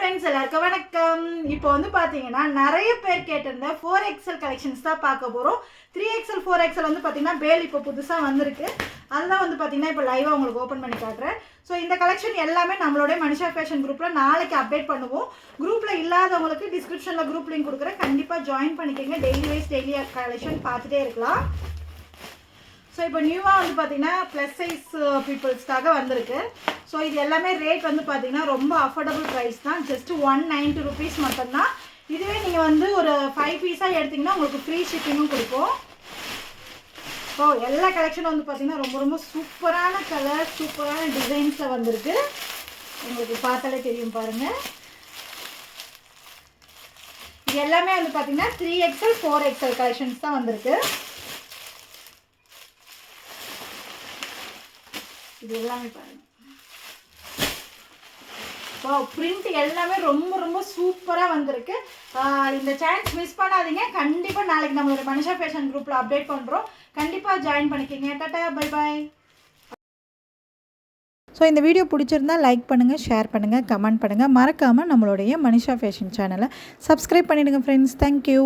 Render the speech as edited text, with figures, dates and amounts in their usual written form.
Friends எல்லாருக்கும் வணக்கம். இப்போ வந்து பார்த்தீங்கன்னா நிறைய பேர் கேட்டிருந்த 4XL கலெக்ஷன்ஸ் தான் பார்க்க போகிறோம். 3XL 4XL வந்து பார்த்தீங்கன்னா பேல் இப்போ புதுசாக வந்திருக்கு. அதுதான் வந்து பார்த்தீங்கன்னா இப்போ லைவாக உங்களுக்கு ஓப்பன் பண்ணி காட்டுறேன். ஸோ இந்த கலெக்ஷன் எல்லாமே நம்மளோட மனிஷா ஃபேஷன் குரூப்பில் நாளைக்கு அப்டேட் பண்ணுவோம். குரூப்பில் இல்லாதவங்களுக்கு டிஸ்கிரிப்ஷனில் குரூப் லிங்க் கொடுக்குறேன், கண்டிப்பாக ஜாயின் பண்ணிக்கோங்க. டெய்லி கலெக்ஷன் பார்த்துட்டே இருக்கலாம். ஸோ இப்போ நியூவாக வந்து பார்த்தீங்கன்னா ப்ளஸ் சைஸ் பீப்புள்ஸ்க்காக வந்திருக்கு. ஸோ இது எல்லாமே ரேட் வந்து பார்த்தீங்கன்னா ரொம்ப அஃபோர்டபுள் ப்ரைஸ் தான். ஜஸ்ட் 190 rupees மட்டும்தான். இதுவே நீங்கள் வந்து ஒரு 5 பீஸாக எடுத்திங்கன்னா உங்களுக்கு ஃப்ரீ ஷிப்பிங்கும் கொடுப்போம். ஸோ எல்லா கலெக்ஷனும் வந்து பார்த்தீங்கன்னா ரொம்ப ரொம்ப சூப்பரான கலர், சூப்பரான டிசைன்ஸில் வந்திருக்கு. உங்களுக்கு பார்த்தாலே தெரியும் பாருங்கள். இது எல்லாமே வந்து பார்த்தீங்கன்னா 3XL 4XL கலெக்ஷன்ஸ் தான் வந்திருக்கு. இது எல்லாமே பாருங்க. ஸோ பிரிண்ட் எல்லாமே ரொம்ப ரொம்ப சூப்பராக வந்திருக்கு. இந்த சான்ஸ் மிஸ் பண்ணாதீங்க. கண்டிப்பாக நாளைக்கு நம்மளோட மனிஷா ஃபேஷன் குரூப்பில் அப்டேட் பண்ணுறோம். கண்டிப்பாக ஜாயின் பண்ணிக்கோங்க. Tata, bye bye. ஸோ இந்த வீடியோ பிடிச்சிருந்தா லைக் பண்ணுங்கள், ஷேர் பண்ணுங்கள், கமெண்ட் பண்ணுங்கள். மறக்காமல் நம்மளுடைய மனிஷா ஃபேஷன் சேனலை சப்ஸ்கிரைப் பண்ணிவிடுங்க ஃப்ரெண்ட்ஸ். தேங்க்யூ.